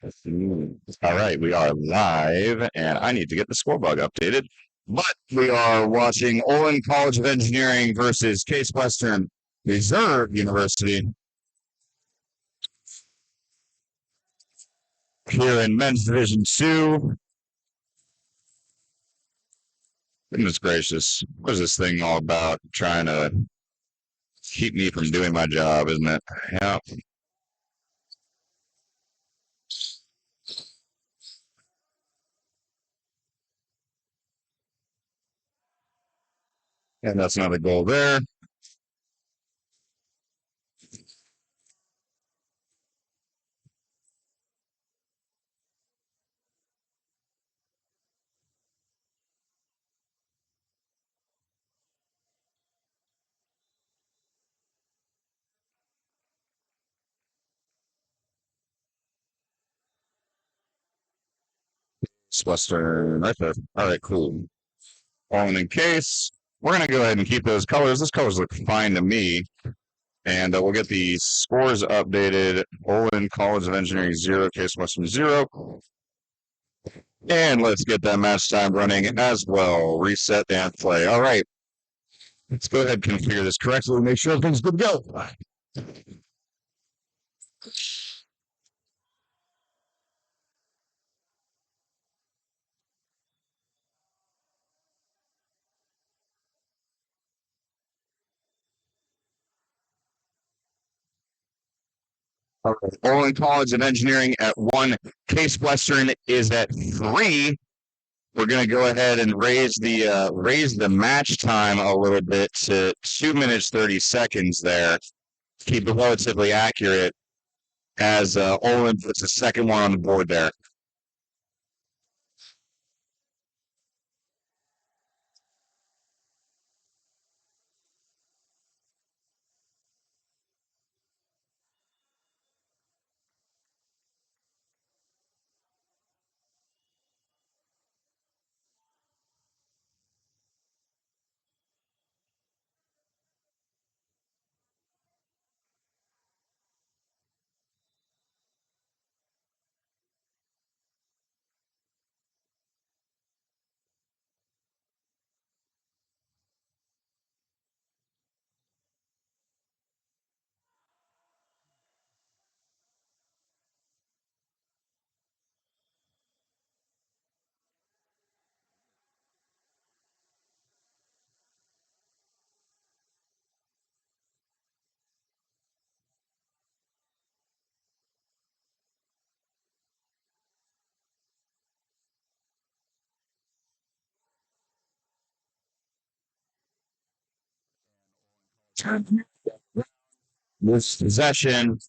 All right, we are live, and I need to get the score bug updated. But we are watching Olin College of Engineering versus Case Western Reserve University here in Men's Division 2. Goodness gracious, what is this thing all about? Trying to keep me from doing my job, isn't it? Yeah. And that's another goal there. It's Western right there. All right, cool. Olin in Case. We're going to go ahead and keep those colors. Those colors look fine to me. And we'll get the scores updated. Olin College of Engineering 0, Case Western 0. And let's get that match time running as well. Reset and play. All right. Let's go ahead and configure this correctly and make sure everything's good to go. All right. Olin College of Engineering at 1. Case Western is at 3. We're going to go ahead and raise the match time a little bit to 2 minutes 30 seconds there. Keep it relatively accurate as Olin puts the second one on the board there. This possession,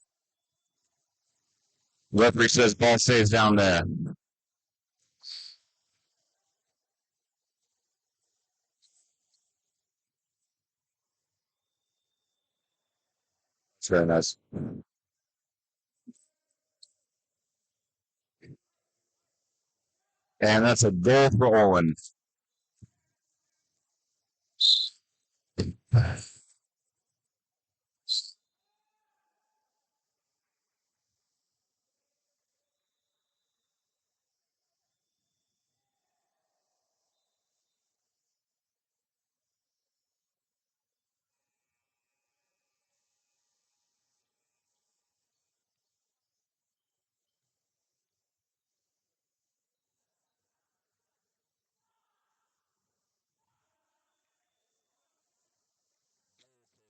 referee says ball stays down there. It's very nice. And that's a goal for Olin.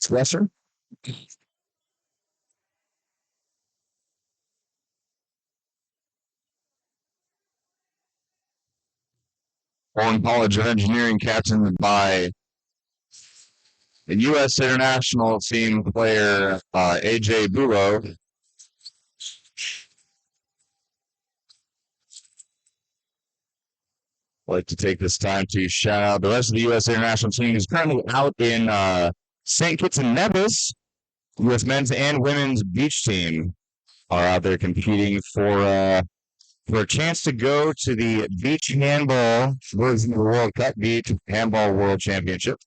Lesser. Olin College of Engineering, captained by the U.S. international team player AJ Bulo. I'd like to take this time to shout out the rest of the U.S. international team who's currently out in St. Kitts and Nevis. U.S. men's and women's beach team are out there competing for a chance to go to the beach handball version of the World Cup Beach Handball World Championship.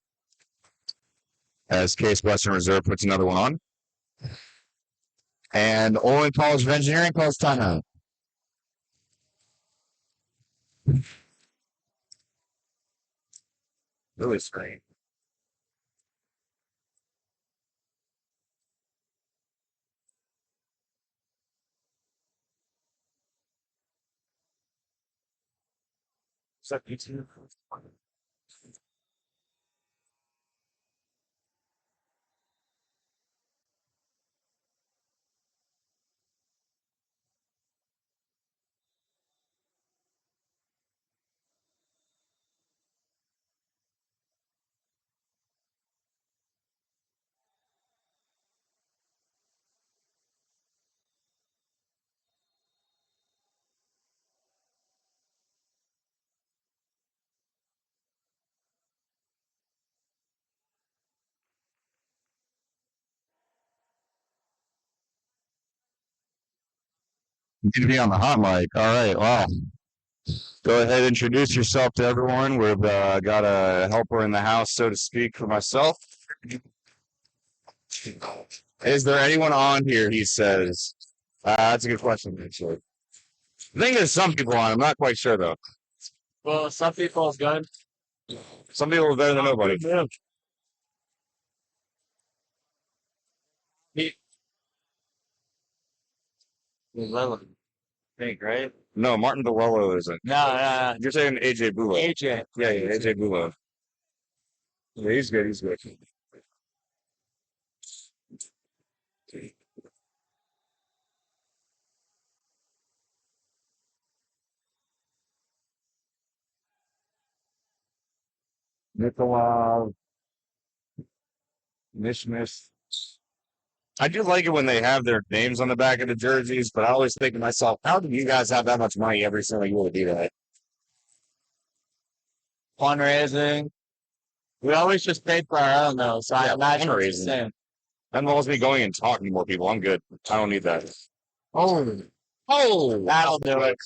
As Case Western Reserve puts another one on. And Olin College of Engineering calls timeout. Really strange. Is that YouTube? You need to be on the hot mic. All right. Well, go ahead and introduce yourself to everyone. We've got a helper in the house, so to speak, for myself. Is there anyone on here? He says. That's a good question, actually. I think there's some people on. I'm not quite sure though. Well, some people is good. Some people are better than nobody. Lillard. Think, right? No, Martin DeLello isn't. No. You're saying AJ Bulo. AJ. Yeah, AJ Bulo. Yeah, he's good. He's good. Nikolov, Mishmish. I do like it when they have their names on the back of the jerseys, but I always think to myself, how do you guys have that much money every single year to do that? Fundraising. We always just pay for our own though, so I imagine it's the same. That involves me going and talking to more people. I'm good. I don't need that. Oh, that'll do it.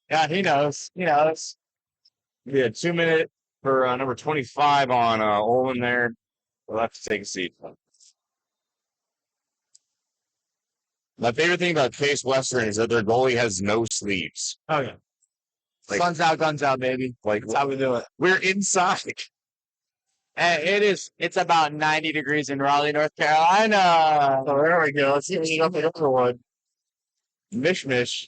Yeah, he knows. He knows. Yeah, 2 minute for number 25 on Olin there. We'll have to take a seat. My favorite thing about Case Western is that their goalie has no sleeves. Oh yeah. Like, Guns out, baby. Like That's how we do it. We're inside. And it's about 90 degrees in Raleigh, North Carolina. Oh, there we go. Let's see up the other one. Mishmish.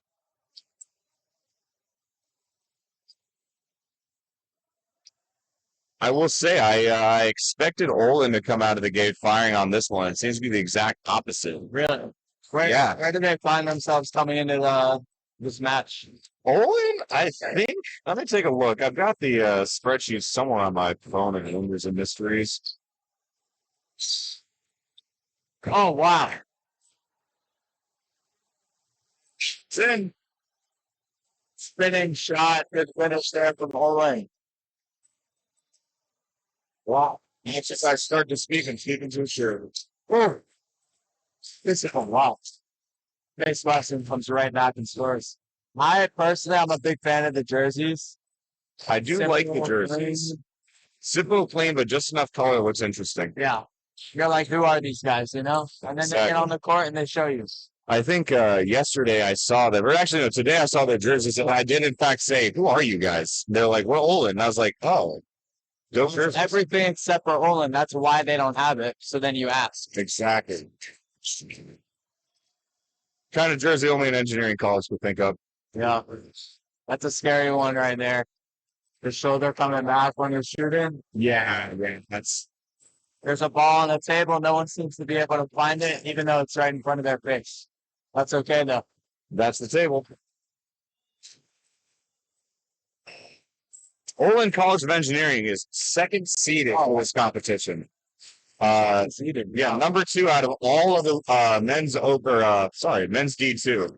I will say I expected Olin to come out of the gate firing on this one. It seems to be the exact opposite. Really? Yeah. Where do they find themselves coming into this match? Olin, I think. Let me take a look. I've got the spreadsheet somewhere on my phone of Wonders and Mysteries. Oh wow. 10. Spinning shot, good finish there from Olin. Wow. It's just I start to speak and speaking to sure. Oh, this is a lot. Case Western comes right back and scores. I'm a big fan of the jerseys. I do like the jerseys. Simple, plain, but just enough color looks interesting. Yeah. You're like, who are these guys, you know? And then they get on the court and they show you. I think yesterday I saw them, or actually no, today I saw their jerseys, and I did in fact say, "Who are you guys?" They're like, "Well, Olin." And I was like, "Oh, dope jerseys." Everything except for Olin. That's why they don't have it. So then you ask. Exactly. Kind of jersey only an engineering college would think of. Yeah, that's a scary one right there. The shoulder coming back when you're shooting. Yeah, There's a ball on the table. No one seems to be able to find it, even though it's right in front of their face. That's okay though. That's the table. Olin College of Engineering is second seeded for this competition. Yeah, number 2 out of all of the men's D2.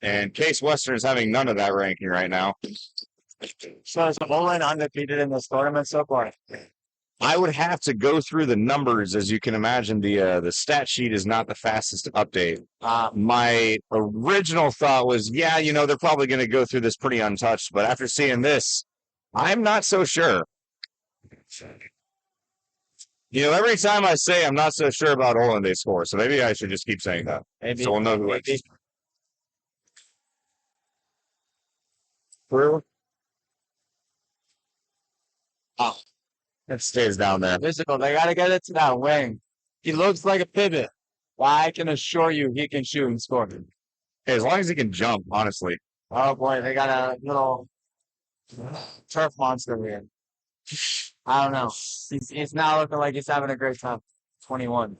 And Case Western is having none of that ranking right now. So is Olin undefeated in this tournament so far? I would have to go through the numbers, as you can imagine. The stat sheet is not the fastest to update. My original thought was, yeah, they're probably going to go through this pretty untouched. But after seeing this, I'm not so sure. Every time I say I'm not so sure about Olin, they score. So maybe I should just keep saying that. Maybe. So we'll know who wins. Through. Oh, it stays down there. Physical. They got to get it to that wing. He looks like a pivot. Well, I can assure you he can shoot and score. Hey, as long as he can jump, honestly. Oh boy, they got a little turf monster here. I don't know. He's not looking like he's having a great time. 21.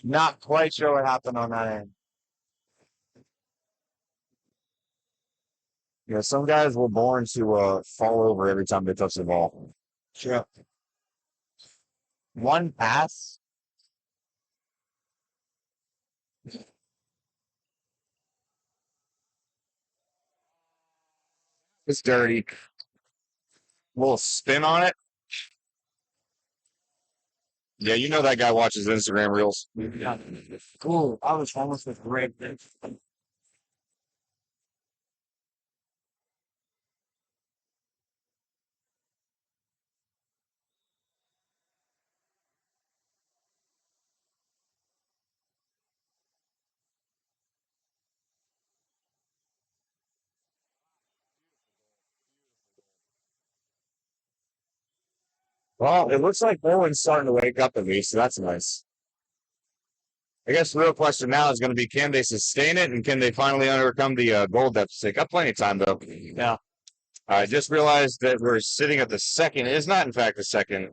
Not quite sure what happened on that end. Yeah, some guys were born to fall over every time they touch the ball. Sure. One pass. It's dirty. Little spin on it. Yeah, you know that guy watches Instagram reels. Yeah. Cool. I was almost a great. Well, it looks like Olin's starting to wake up at least, so that's nice. I guess the real question now is going to be, can they sustain it, and can they finally overcome the goal deficit? Got plenty of time, though. Yeah. I just realized that we're sitting at the second. It is not, in fact, the second.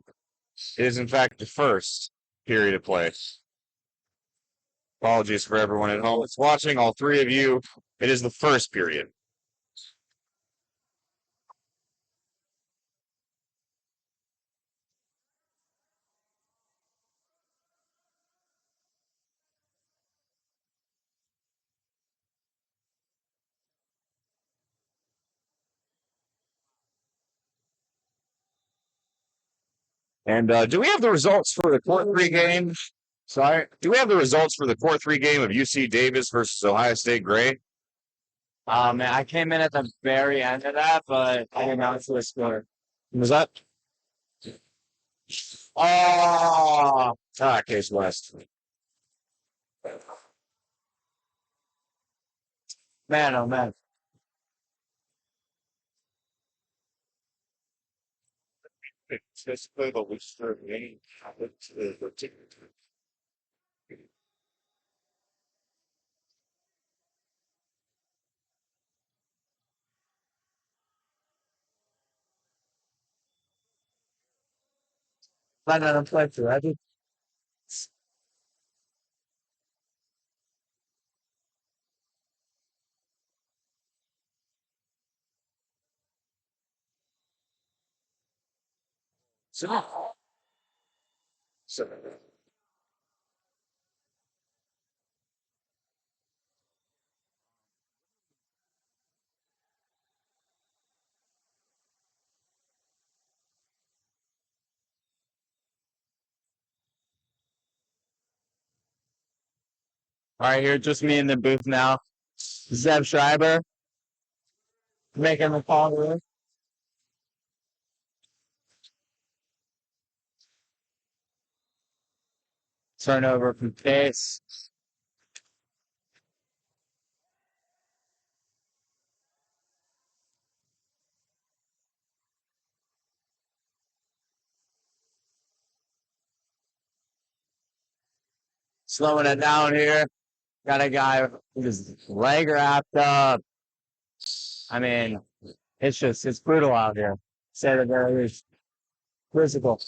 It is, in fact, the first period of play. Apologies for everyone at home that's watching, all three of you. It is the first period. And do we have the results for the court three game? Sorry, do we have the results for the court three game of UC Davis versus Ohio State Gray? Man, I came in at the very end of that, but I didn't know the score. Was that? Oh, Case West. Man, oh man. Just play the Worcester game. Let them play through. I think So, so all right, here, just me in the booth now. Zeb Schreiber making the call here. Turnover from Case. Slowing it down here. Got a guy with his leg wrapped up. I mean, it's brutal out here. Say the very least. Physical.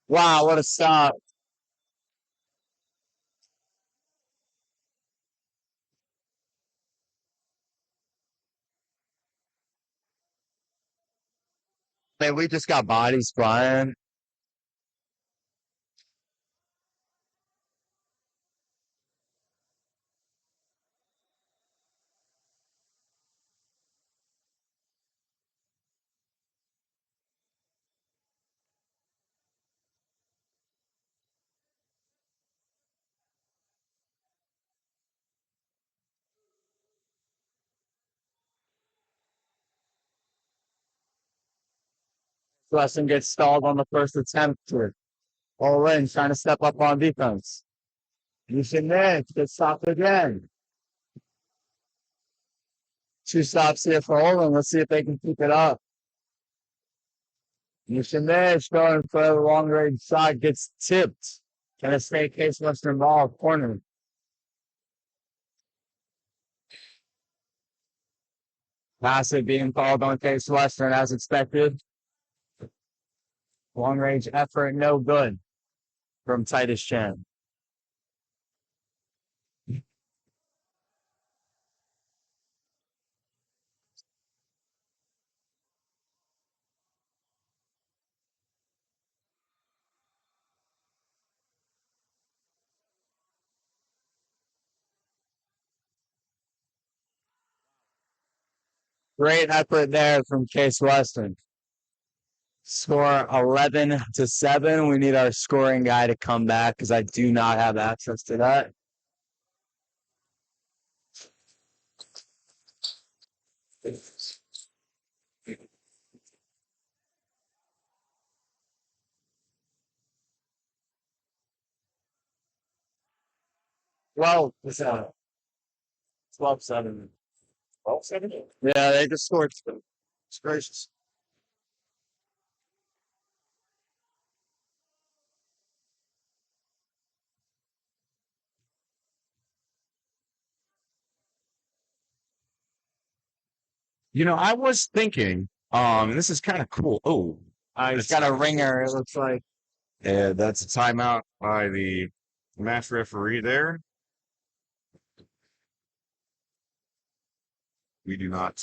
Wow, what a stop. Man, we just got bodies flying. Weston gets stalled on the first attempt to Olin trying to step up on defense. You should miss. Get stopped again. 2 stops here for Olin. Let's see if they can keep it up. You should miss. Going for the long range shot. Gets tipped. Gonna stay Case Western ball corner. Pass it being called on Case Western as expected. Long range effort, no good from Titus Chen. Great effort there from Case Western. Score 11-7. We need our scoring guy to come back because I do not have access to that. Well, it's 12-7. 12-7? Yeah, they just scored. It's gracious. I was thinking, and this is kind of cool. Oh, He's got a ringer, it looks like. yeah, that's a timeout by the match referee there. We do not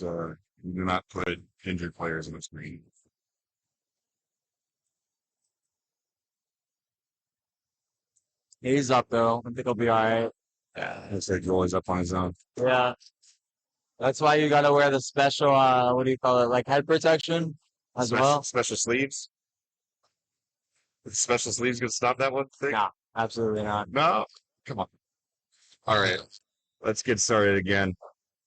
put injured players on the screen. He's up though. I think he'll be all right. Yeah, looks like goalie's up on his own. Yeah. That's why you gotta wear the special what do you call it? Like head protection as well. Special sleeves. The special sleeves gonna stop that one thing? No, absolutely not. No, come on. All right, let's get started again.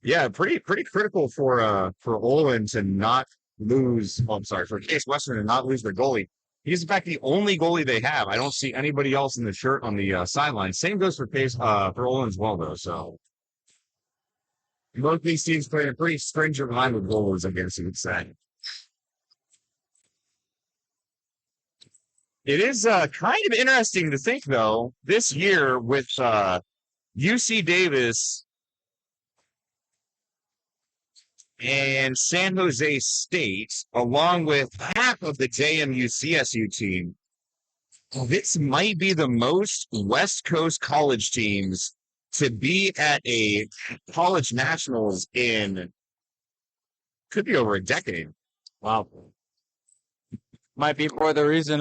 Yeah, pretty critical for Olin to not lose. Oh, I'm sorry, for Case Western to not lose their goalie. He's in fact the only goalie they have. I don't see anybody else in the shirt on the sideline. Same goes for for Olin as well, though. So both these teams play a pretty stringent line with goalies, I guess you could say. It is kind of interesting to think, though, this year with UC Davis and San Jose State, along with half of the JMU CSU team, this might be the most West Coast college teams to be at a college nationals in could be over a decade. Wow. Might be for the reason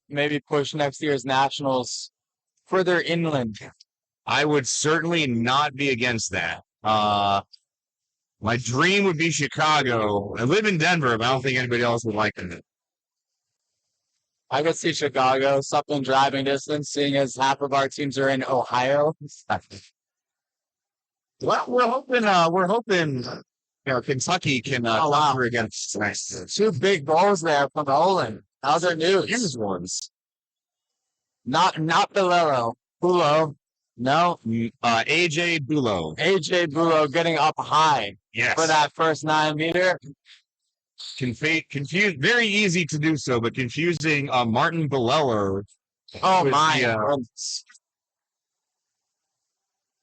maybe push next year's nationals further inland. I would certainly not be against that. My dream would be Chicago. I live in Denver, but I don't think anybody else would like it. I could see Chicago, something driving distance, seeing as half of our teams are in Ohio. Well, we're hoping, Kentucky can come through against. Nice. 2 big goals there from Olin. How's their news? These ones. Not Bilero. Bulo. No. AJ Bulo. AJ Bulo getting up high Yes. for that first 9-meter. Confused. Very easy to do so, but confusing Martin Billeller. Oh with my.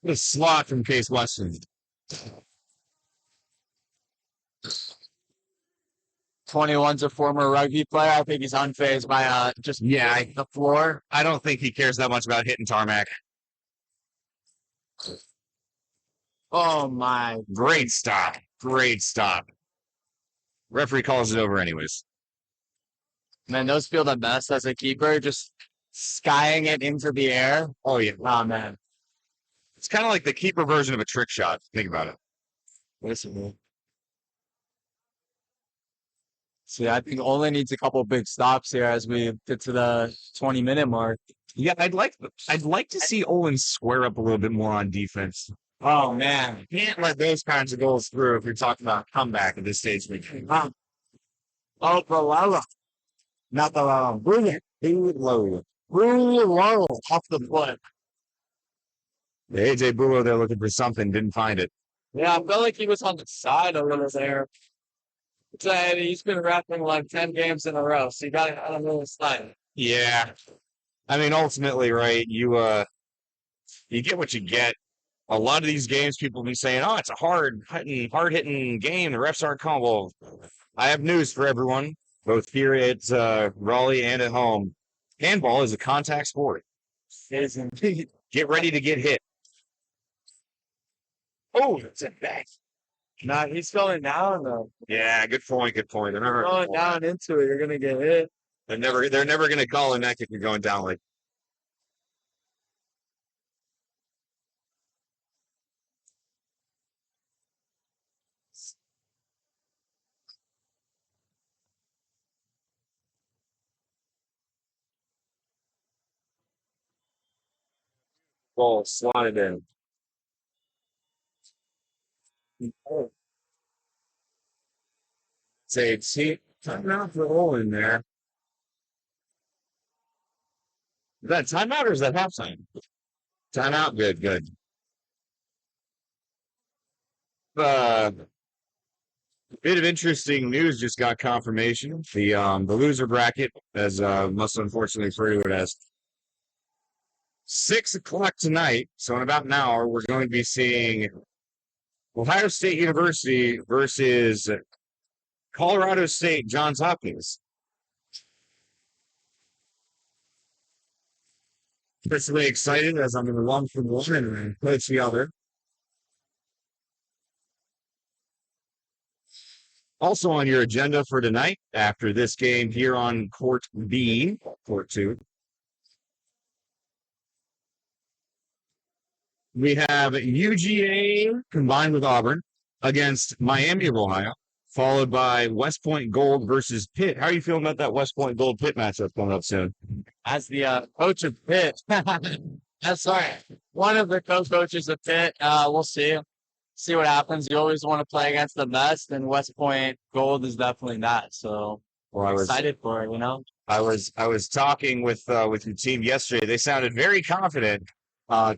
The slot from Case Western. 21's a former rugby player. I think he's unfazed by just the floor. I don't think he cares that much about hitting tarmac. Oh my. Great stop. Great stop. Referee calls it over anyways. Man, those feel the best as a keeper, just skying it into the air. Oh yeah. Oh man. It's kind of like the keeper version of a trick shot. Think about it. Listen. See, I think Olin needs a couple big stops here as we get to the 20-minute mark. Yeah, I'd like to see Olin square up a little bit more on defense. Oh man, Can't let those kinds of goals through if you're talking about comeback at this stage. oh Bilala, not Bilala, brilliant, Low. really low off the foot. AJ Bulo, they're looking for something, didn't find it. Yeah, I felt like he was on the side a little there. He's been wrapping like 10 games in a row, so you got to kind of move slide. Yeah. I mean, ultimately, right, you get what you get. A lot of these games, people be saying, "Oh, it's a hard hitting game. The refs aren't calling." Well, I have news for everyone, both here at Raleigh and at home. Handball is a contact sport. It is indeed. Get ready to get hit. Oh, it's a back. Nah, he's going down though. Yeah, good point. Good point. Going down into it, you're gonna get hit. They're never going to call a neck if you're going down like. Ball slotted in. Say, see, timeout for Olin there. Is that timeout or is that halftime? Timeout, good, good. Uh, Bit of interesting news just got confirmation. The loser bracket, as must unfortunately refer to it as, 6 o'clock tonight. So in about an hour, we're going to be seeing Ohio State University versus Colorado State Johns Hopkins. Personally excited as I'm going to run from one and coach the other. Also on your agenda for tonight, after this game here on Court B, Court 2, we have UGA combined with Auburn against Miami of Ohio, followed by West Point Gold versus Pitt. How are you feeling about that West Point Gold Pitt matchup coming up soon? As the coach of Pitt, sorry, one of the co-coaches of Pitt. We'll see what happens. You always want to play against the best, and West Point Gold is definitely that. So Well, excited for it. I was talking with your team yesterday. They sounded very confident.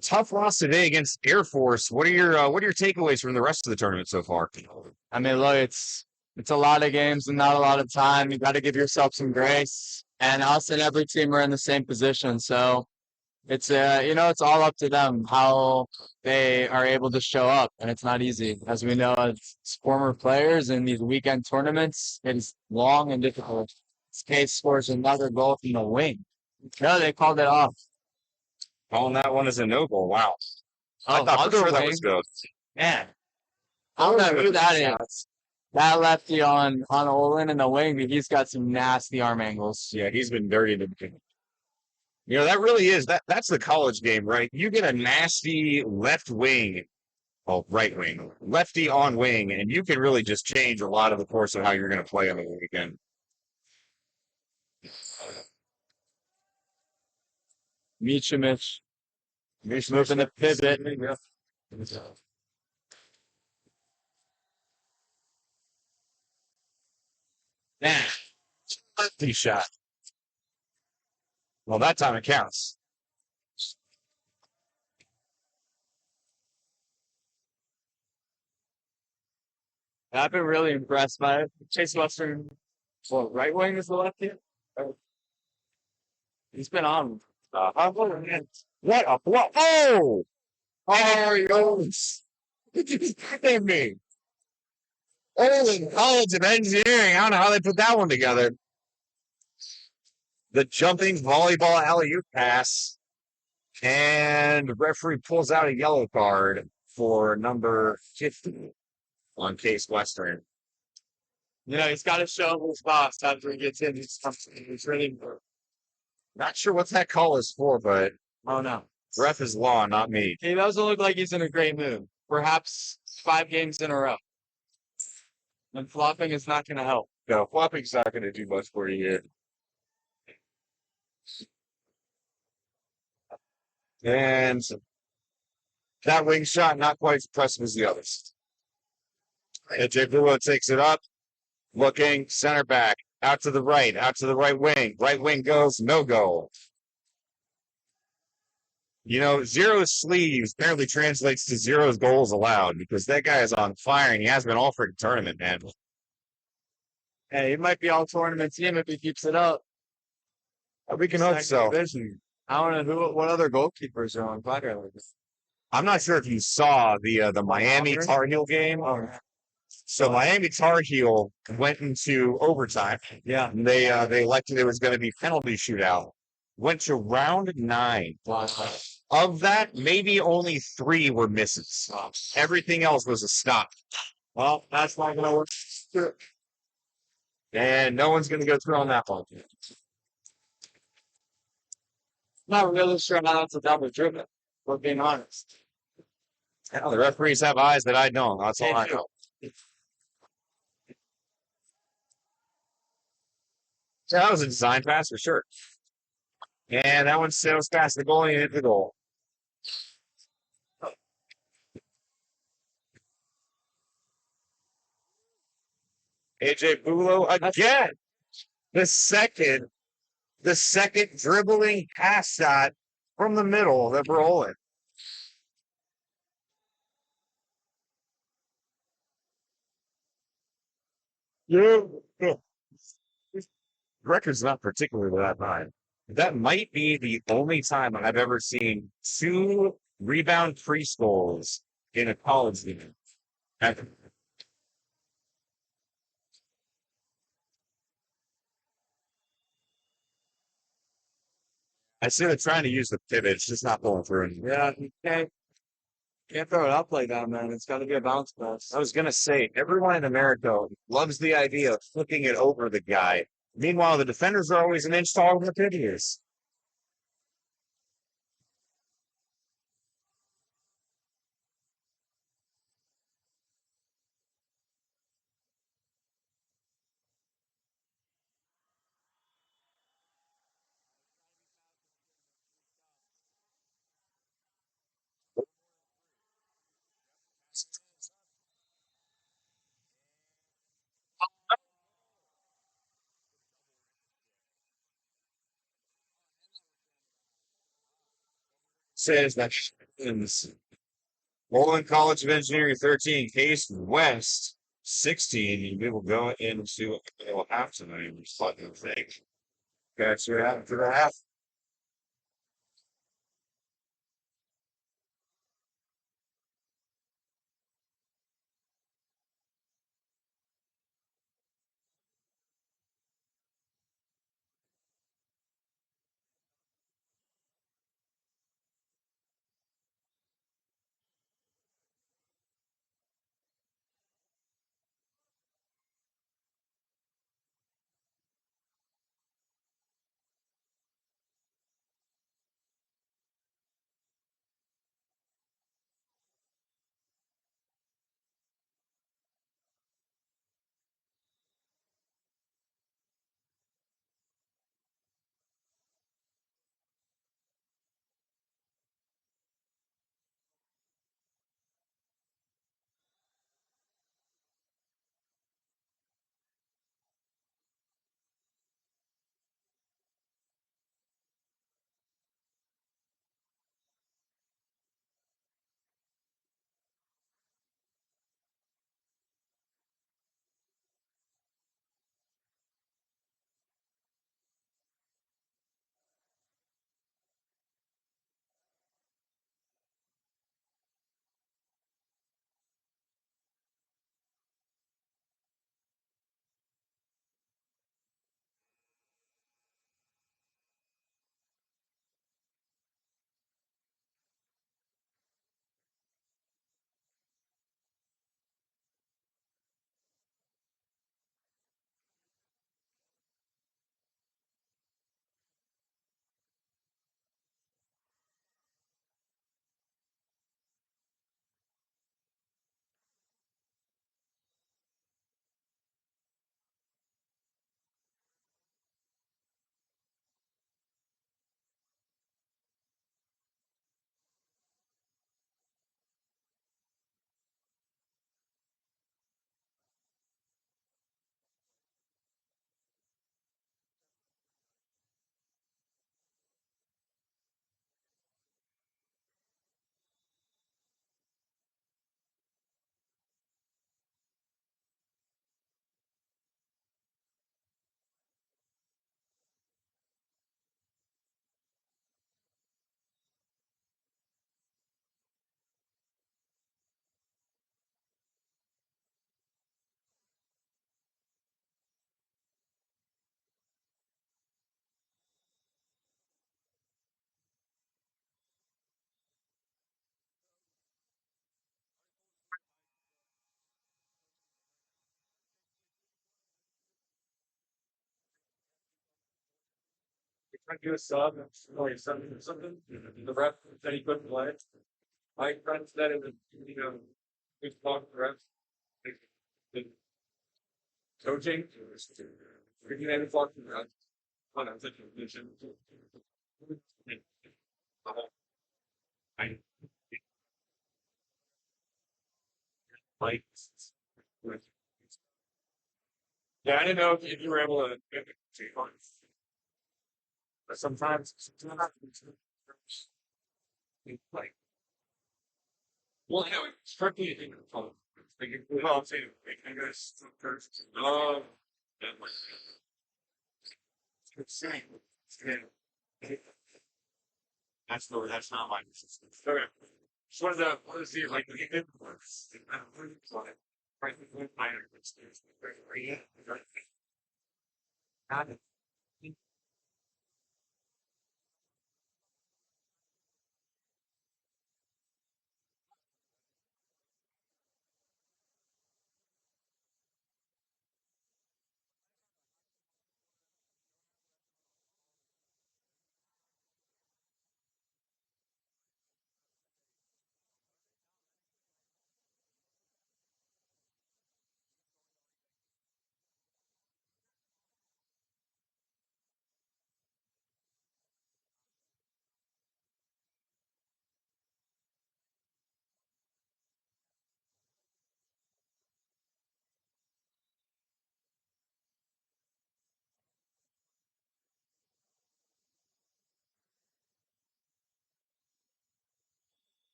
Tough loss today against Air Force. What are your takeaways from the rest of the tournament so far? I mean, look, it's a lot of games and not a lot of time. You got to give yourself some grace. And us and every team are in the same position, so it's it's all up to them how they are able to show up, and it's not easy, as we know as former players in these weekend tournaments. It's long and difficult. This case scores another goal from the wing. No, they called it off. Calling that one as a no goal. Wow. I Oh, thought for other sure that wing. was good. Man, I don't know who that is. That lefty on Olin in the wing, but he's got some nasty arm angles. Yeah, he's been dirty to begin. That really is that's the college game, right? You get a nasty left wing, right wing, lefty on wing, and you can really just change a lot of the course of how you're going to play on the weekend. Michimich moving the pivot. Nah, lefty shot. Well, that time it counts. I've been really impressed by it. Chase Western, well, right wing is the lefty. He's been on. What a blow! Oh, Arios! Did you kidding me? Olin College of Engineering. I don't know how they put that one together. The jumping volleyball alley-oop pass, and the referee pulls out a yellow card for number 50 on Case Western. He's got to show his boss after he gets in. He's really Not sure what that call is for, but oh no, ref is law, not me. he doesn't look like he's in a great mood. Perhaps 5 games in a row. And flopping is not going to help. No, flopping's not going to do much for you here. And that wing shot, not quite as impressive as the others. AJ Bulo takes it up, looking, center back, out to the right wing. Right wing goes, no goal. Zero sleeves apparently translates to zero goals allowed because that guy is on fire and he has been all freaking tournament, man. Hey, he might be all tournament team if he keeps it up. We can hope so. Division. I don't know what other goalkeepers are on fire like this. I'm not sure if you saw the Miami Tar Heel game. Oh, So Miami Tar Heel went into overtime. yeah. And they elected it was going to be penalty shootout. Went to round 9. Of that, maybe only 3 were misses. Everything else was a stop. Well, that's not gonna work. And no one's going to go through on that one. Not really sure how that's a double dribble. We're being honest. Hell, the referees have eyes that I don't. That's all I know. So that was a design pass for sure. And that one sails past the goalie and hit the goal. AJ Bulo again. The second dribbling pass shot from the middle that we're rolling. Yeah. Record's not particularly that high. That might be the only time I've ever seen 2 rebound preschools in a college game. I see they're trying to use the pivot. It's just not pulling through anymore. Yeah, you can't throw it up like that, man. It's got to be a bounce pass. I was going to say, everyone in America loves the idea of flipping it over the guy. Meanwhile, the defenders are always an inch taller than the pivot is. Says that Olin College of Engineering 13, Case West 16. We will go into half tonight. What do you think? Got you after the half. trying to do a sub or something or something. The ref said he couldn't play. My friend said it was, we talked to the refs. The coaching, freaking out talk to the refs. When I'm such a position. I like. Yeah, I didn't know if you were able to get it to but sometimes like well, I know it's strictly a thing of phone. Like, well, I'm saying, like, I guess, and like, it's saying, yeah, that's not my position. Okay. So what is the, like, the good works? I don't really want it. Right, I understand. Yeah. Got it.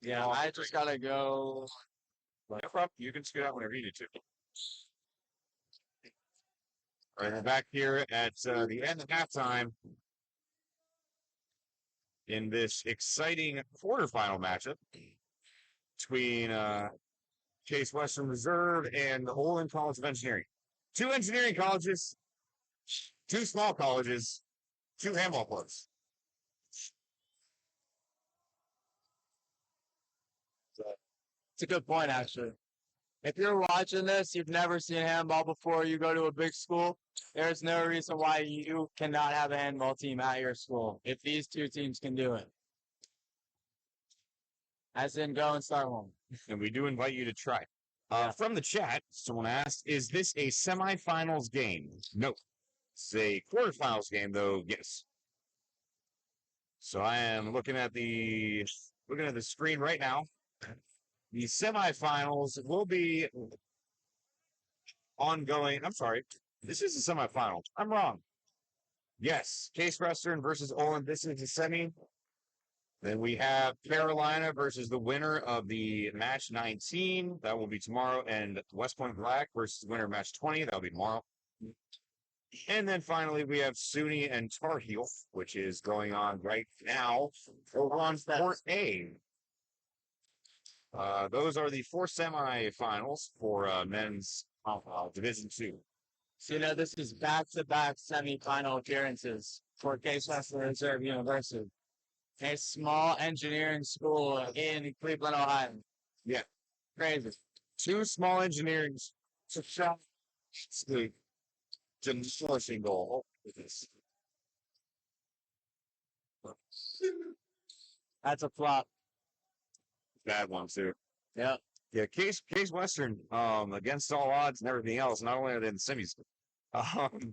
Yeah, I just gotta go. No problem. You can scoot out whenever you need to. All right, we're back here at the end of halftime in this exciting quarterfinal matchup between Case Western Reserve and the Olin College of Engineering. Two engineering colleges, two small colleges, two handball clubs. It's a good point, actually. If you're watching this, you've never seen handball before, you go to a big school, there's no reason why you cannot have a handball team at your school if these two teams can do it. As in, go and start one. And we do invite you to try. Yeah. From the chat, someone asked, is this a semifinals game? No. It's a quarterfinals game, though. Yes. So I am looking at the screen right now. The semifinals will be ongoing. I'm sorry. This is a semifinal. I'm wrong. Yes. Case Western versus Olin. This is a semi. Then we have Carolina versus the winner of the match 19. That will be tomorrow. And West Point Black versus the winner of match 20. That'll be tomorrow. And then finally, we have SUNY and Tar Heel, which is going on right now. Over on Port A. Those are the four semifinals for men's Division Two. So, this is back-to-back semifinal appearances for Case Western Reserve University, a small engineering school in Cleveland, Ohio. Yeah, Crazy. two small engineering demolishing goal. That's a flop. Bad one too. Yep. Yeah, Case Western, against all odds and everything else, not only are they in the semis, um,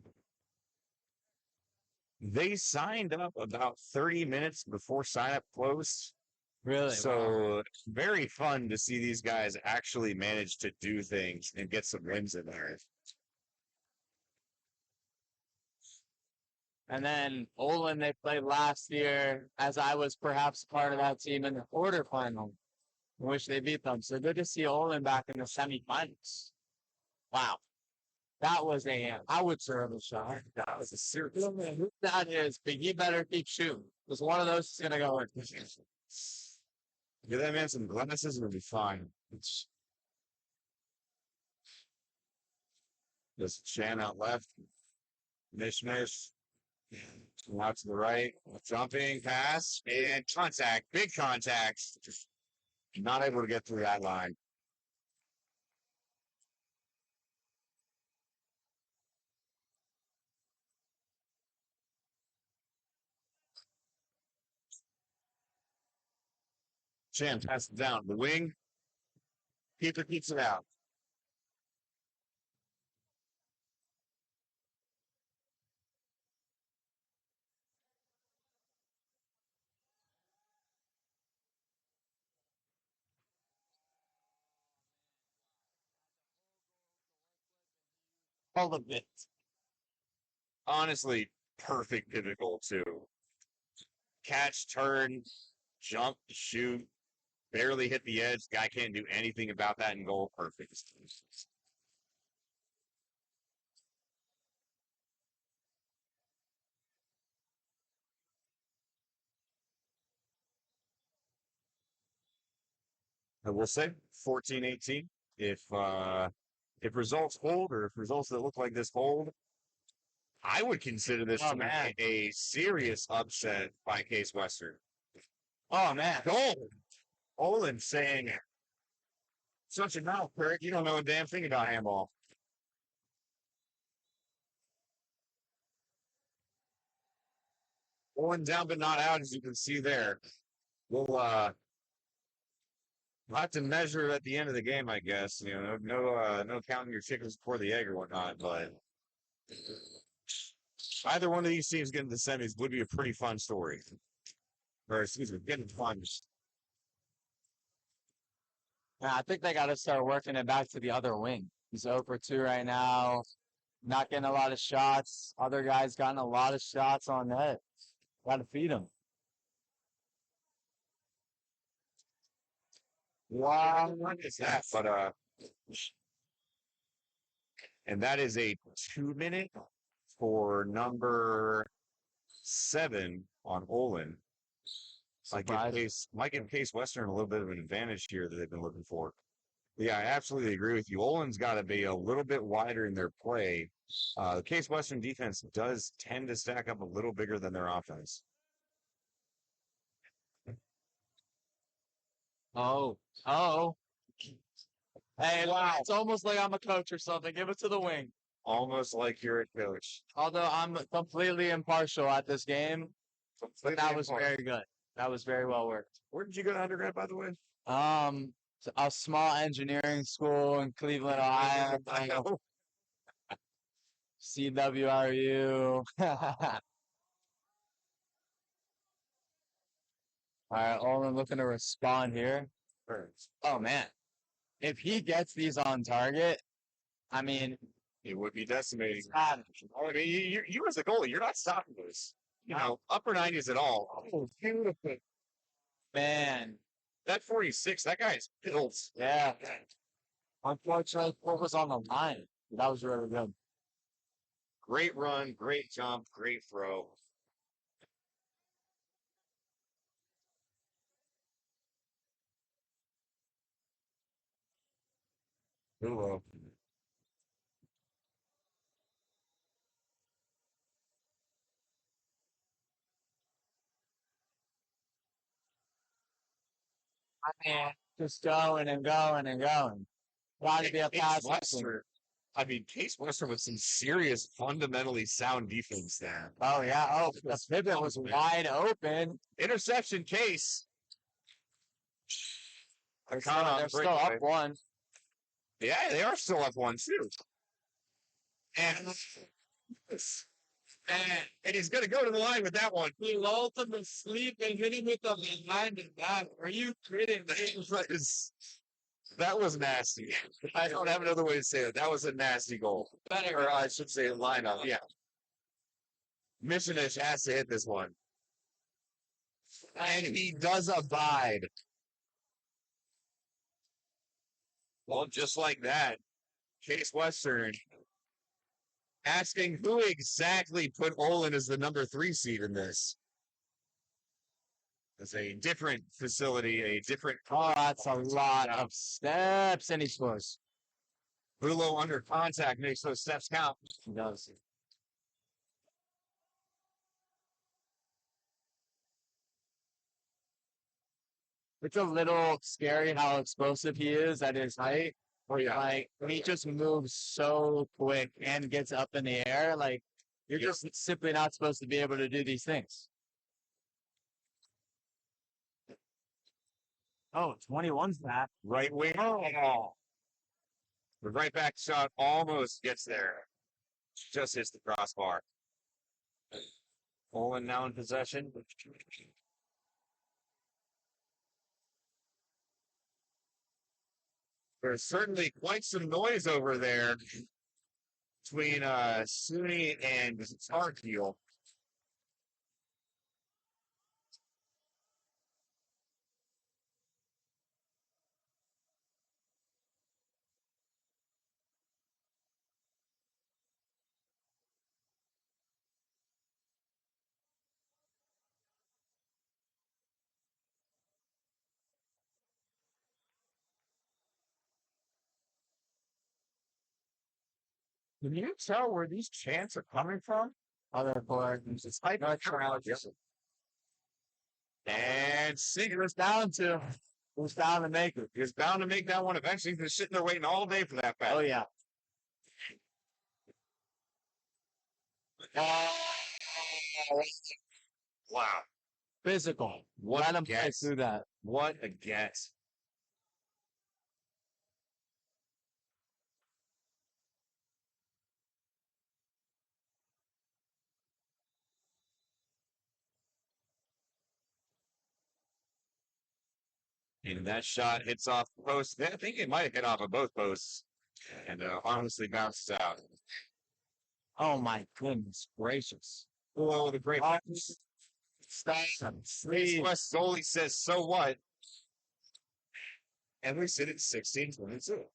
they signed up about 30 minutes before sign up closed Really? Wow. So it's very fun to see these guys actually manage to do things and get some wins in there. And then Olin, they played last year, as I was perhaps part of that team in the quarterfinal, in which they beat them. So good to see Olin back in the semifinals. Wow. That was I would serve a shot. That was a serious. Who that is, but he better keep shooting. Because one of those is going to go in. Give that man some glasses and it'll be fine. Just Shan out left. Mish. Out to the right. Jumping pass and contact. Big contact. Just not able to get through that line. Shan passes it down. The wing. Keeper keeps it out. All of it. Honestly, perfect pivot goal too. Catch, turn, jump, shoot, barely hit the edge. Guy can't do anything about that in goal. Perfect. I will say 14-18. If results hold or if results that look like this hold, I would consider this to be a serious upset by Case Western. Oh, man. Goal. Olin saying, such a mouth, Kirk. You don't know a damn thing about handball. Olin down but not out, as you can see there. We'll have to measure at the end of the game, I guess. You know, no counting your chickens before the egg or whatnot. But either one of these teams getting to the semis would be a pretty fun story. Or excuse me, getting fun. Yeah, I think they got to start working it back to the other wing. He's 0 for 2 right now. Not getting a lot of shots. Other guys gotten a lot of shots on net. Got to feed him. Wow, what is that? But and that is a 2-minute for number 7 on Olin. Might give Case Western a little bit of an advantage here that they've been looking for. Yeah, I absolutely agree with you. Olin's got to be a little bit wider in their play. The Case Western defense does tend to stack up a little bigger than their offense. Oh. Hey, wow. It's almost like I'm a coach or something. Give it to the wing. Almost like you're a coach. Although I'm completely impartial at this game, that was very good. That was very well worked. Where did you go to undergrad, by the way? A small engineering school in Cleveland, Ohio. I know. CWRU. All right, Olin looking to respond here. Oh man, if he gets these on target, I mean, it would be decimating. I mean, you as a goalie, you're not stopping this. You know, upper 90s at all. Oh, beautiful. Man, that 46, that guy's built. Yeah. Unfortunately, what was on the line? That was really good. Great run, great jump, great throw. Hello. Just going and going and going. Got to be a pass. I mean, Case Western with some serious, fundamentally sound defense there. Oh, yeah. Oh, the pivot was wide open. Interception, Case. They're still up 1. Yeah, they are still up 1, too. And And he's going to go to the line with that one. He lulled him to sleep and hit him with the behind and back. Are you kidding? That was nasty. I don't have another way to say it. That was a nasty goal. Or I should say lineup. Yeah. Michinish has to hit this one. And he does abide. Well, just like that, Case Western asking who exactly put Olin as the number 3 seed in this. It's a different facility, a different. Oh, that's a lot of steps, and he scores. Bulo under contact makes those steps count. He does. It's a little scary how explosive he is at his height. Oh yeah, Like he just moves so quick and gets up in the air. Like you're just simply not supposed to be able to do these things. Oh, 21's that. right wing. Oh. The right back shot almost gets there. Just hits the crossbar. Olin now in possession. There's certainly quite some noise over there between Sunni and Starkeel. Can you tell where these chants are coming from? Other forwards. It's like not And Singer It was bound to. It was bound to make it. is bound to make that one eventually. They're sitting there waiting all day for that pass. Oh yeah. Wow. Physical. What Let a him play guess. through that. What a guess. And that shot hits off the post. I think it might have hit off of both posts and honestly bounced out. Oh my goodness gracious. Below the great Stop. West Zoli says, so what? And we sit at 16-22.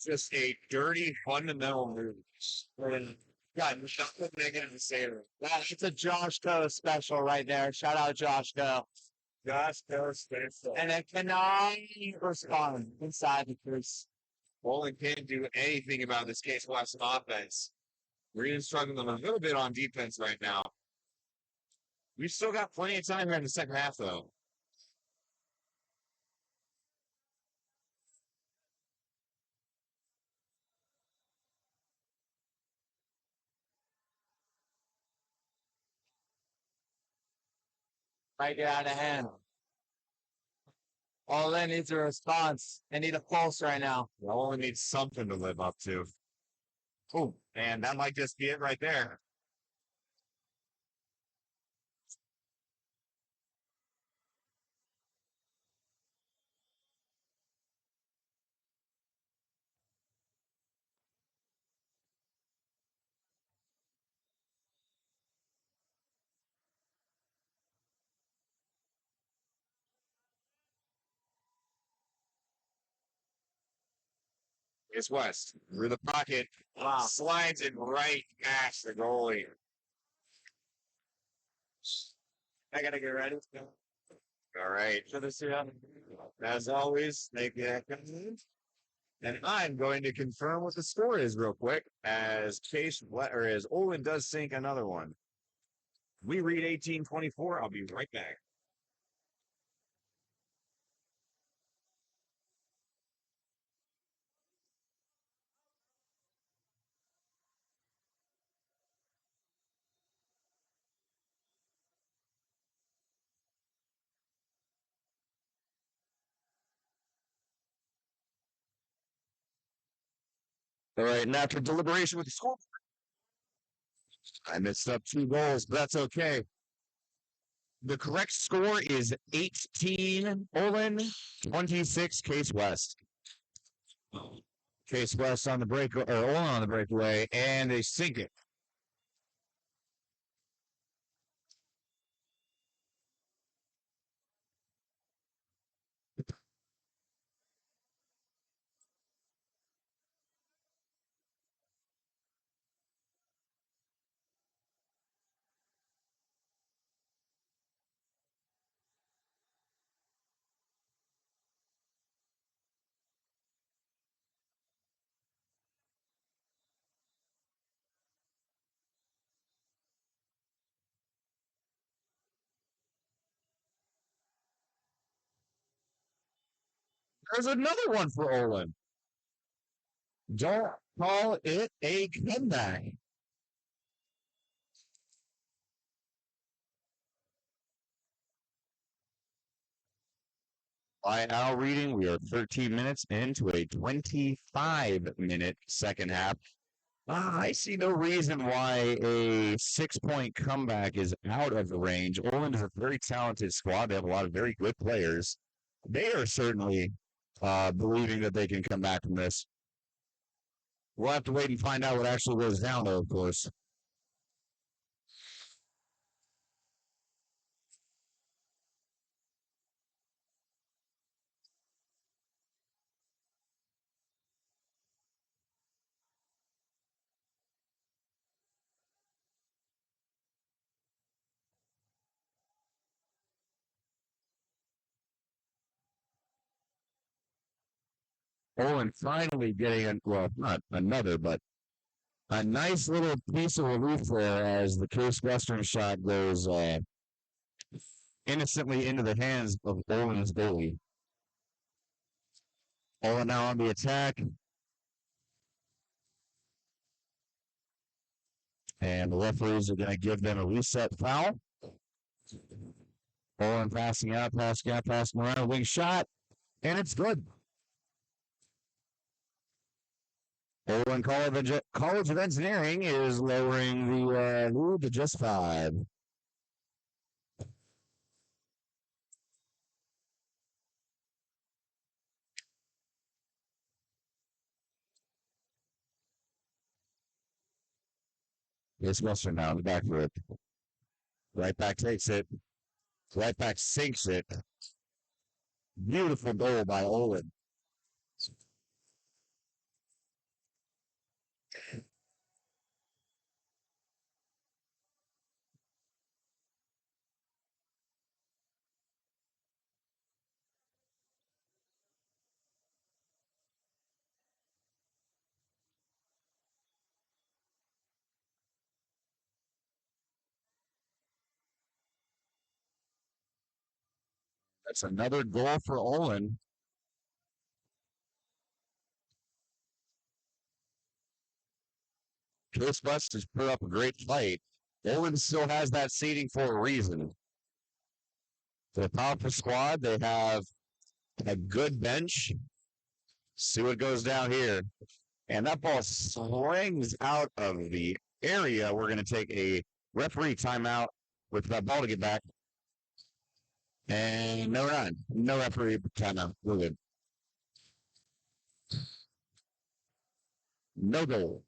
Just a dirty fundamental move. Got nothing negative to say. It's a Josh Coe special right there. Shout out Josh Coe. Josh goes special. And it cannot respond inside the crease. Olin can't do anything about this Case Western offense. We're even struggling a little bit on defense right now. We've still got plenty of time here in the second half, though. Might get out of hand. All in needs a response. They need a pulse right now. Olin needs something to live up to. Oh, and that might just be it right there. It's West through the pocket. Wow. Slides it right past the goalie. I gotta get ready. All right. For this year. As always, make that and I'm going to confirm what the score is real quick as as Olin does sink another one. We read 18-24. I'll be right back. All right, and after deliberation with the score, I missed up 2 goals, but that's okay. The correct score is 18 Olin, 26 Case West. Case West on the break, or Olin on the breakaway, and they sink it. There's another one for Olin. Don't call it a comeback. By our reading, we are 13 minutes into a 25-minute second half. I see no reason why a 6-point comeback is out of the range. Olin is a very talented squad. They have a lot of very good players. They are certainly believing that they can come back from this. We'll have to wait and find out what actually goes down, though, of course. Olin finally getting, well, not another, but a nice little piece of relief there as the Case Western shot goes innocently into the hands of Olin's goalie. Olin now on the attack. And the referees are going to give them a reset foul. Olin passing out, passing around, wing shot, and it's good. Olin College of Engineering is lowering the lead to just 5. It's Western now in the back for it. Right back takes it. Right back sinks it. Beautiful goal by Olin. That's another goal for Olin. Case West has put up a great fight. Olin still has that seating for a reason. They're a powerful squad. They have a good bench. See what goes down here. And that ball swings out of the area. We're going to take a referee timeout with that ball to get back. And no run. No referee timeout. We're good. No goal.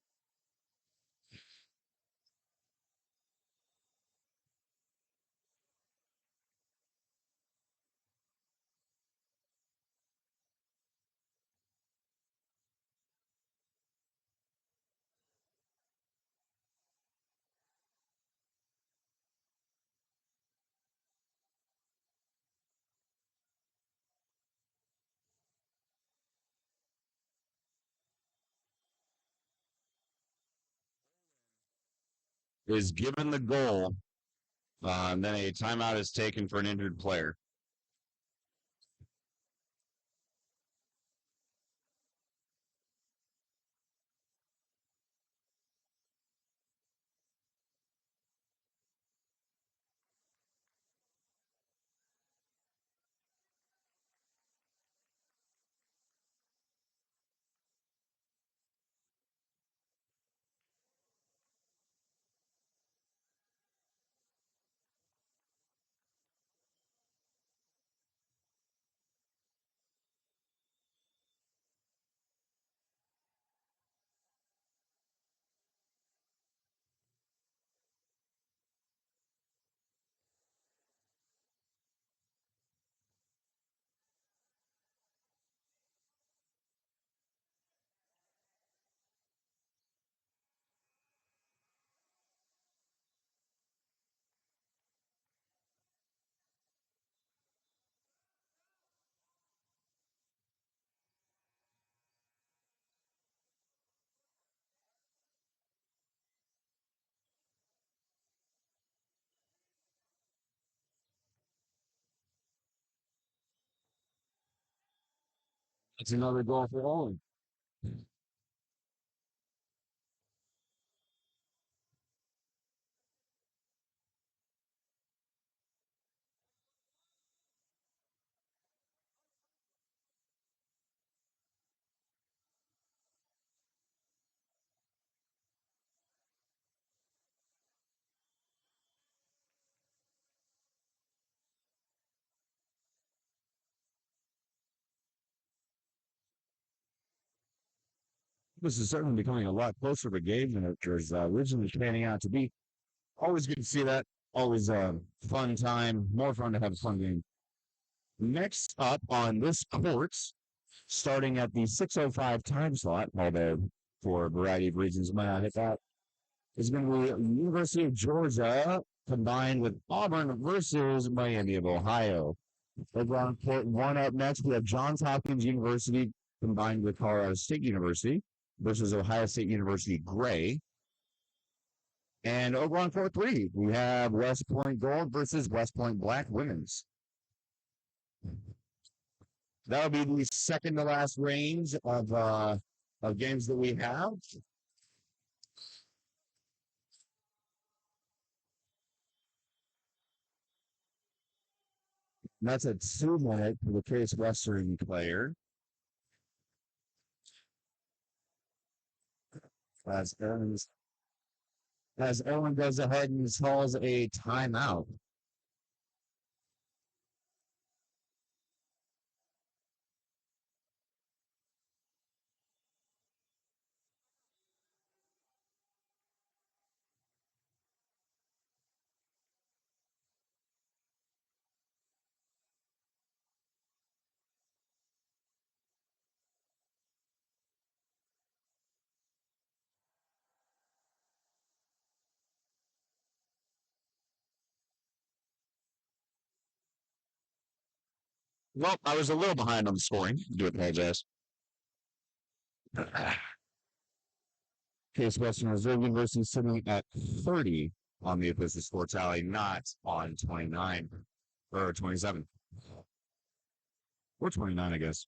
is given the goal, and then a timeout is taken for an injured player. That's another goal for Olin. This is certainly becoming a lot closer of a game than it was originally panning out to be. Always good to see that. Always a fun time. More fun to have a fun game. Next up on this court, starting at the 6:05 time slot, although for a variety of reasons might not hit that, is going to be University of Georgia combined with Auburn versus Miami of Ohio. Over on court one up next, we have Johns Hopkins University combined with Colorado State University versus Ohio State University Gray. And over on court three, we have West Point Gold versus West Point Black Women's. That'll be the second to last range of games that we have. And that's a 2-minute for the Case Western player. As Owen goes ahead and calls a timeout. Well, I was a little behind on the scoring. Do apologize. Case Western Reserve University sitting at 30 on the official score tally, not on 29 or 27 or 29, I guess.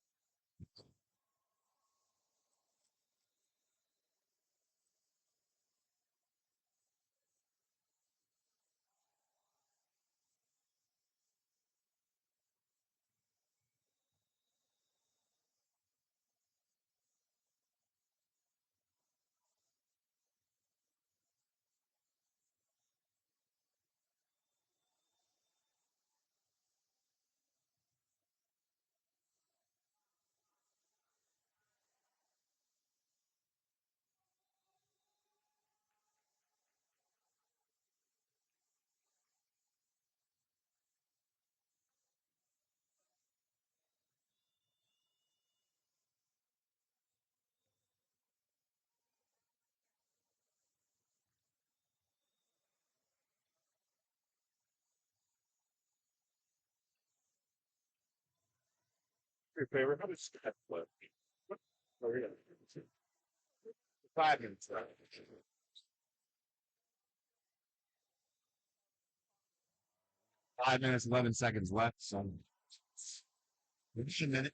Your favorite? How much step left? Oh, yeah. 5 minutes left. 5 minutes, 11 seconds left. So, just a minute.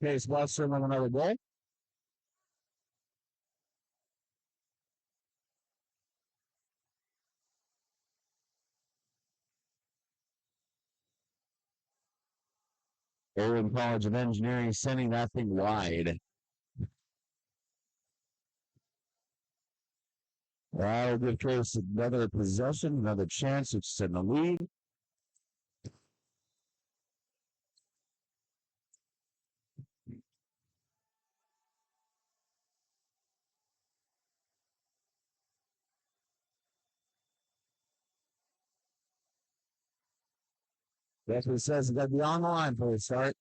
Case Western on another goal. Olin College of Engineering sending that thing wide. That'll give Case another possession, another chance. It's in the lead. That's what it says. It's got to be on the line for the start.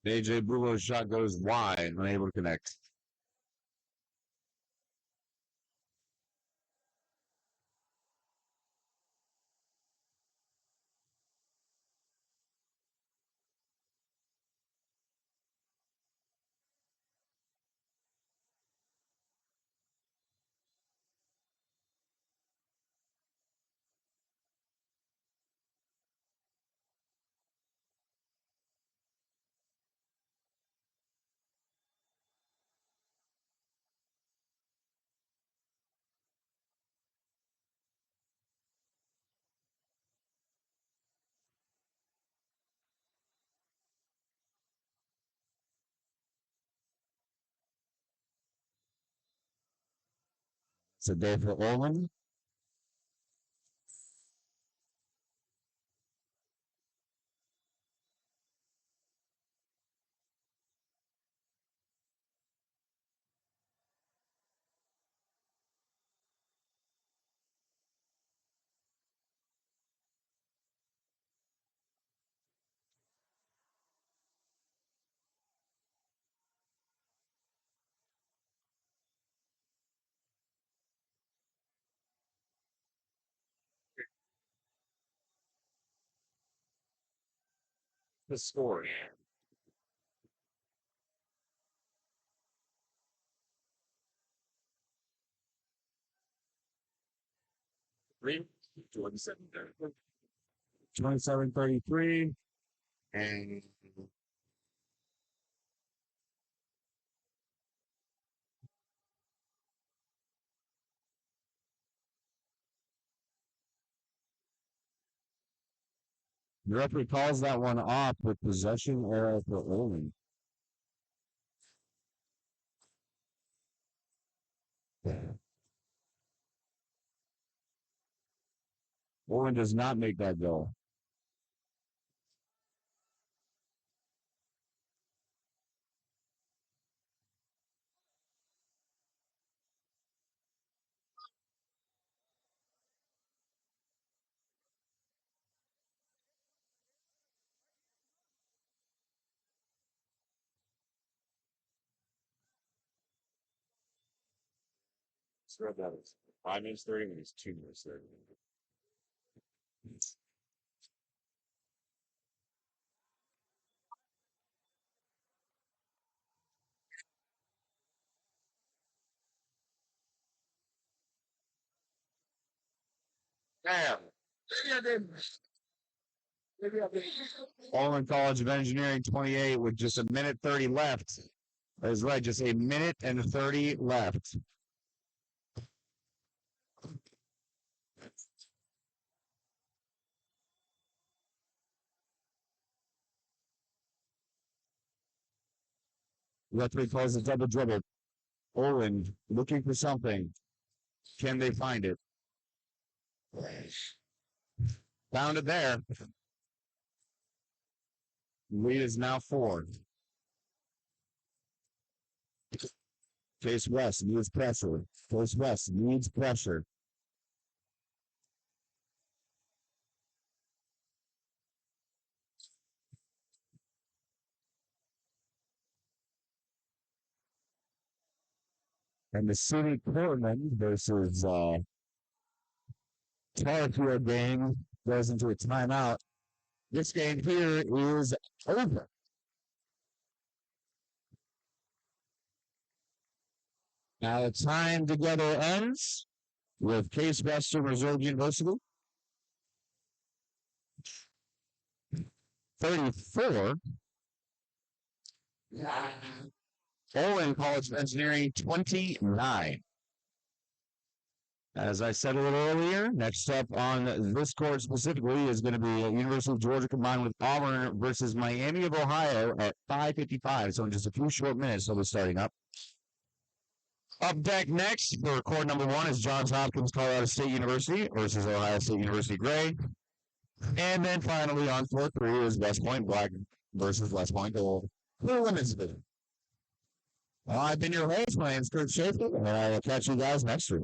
AJ Bulo's shot goes wide, unable to connect. It's a day for Olin. The score. 27-33. And the referee calls that one off with possession error for Olin. Olin does not make that goal. Scrub that is 5 minutes 30 and it's 2 minutes 30. Damn. Olin College of Engineering 28 with just a minute 30 left. That's right, just a minute and 30 left. Referee calls a double dribble. Olin looking for something. Can they find it? Found it there. Lead is now 4. Face West needs pressure. Face West needs pressure. And the City Portland versus Tarfield game goes into a timeout. This game here is over. Now the time together ends with Case Western Reserve University 34. Olin College of Engineering 29. As I said a little earlier, next up on this court specifically is going to be University of Georgia combined with Auburn versus Miami of Ohio at 5:55. So in just a few short minutes, they'll be starting up. Up deck next for court number 1 is Johns Hopkins Colorado State University versus Ohio State University Gray. And then finally on court 3 is West Point Black versus West Point Gold. The women's division. I've been your host. My name is Kurt Schaefer, and I will catch you guys next week.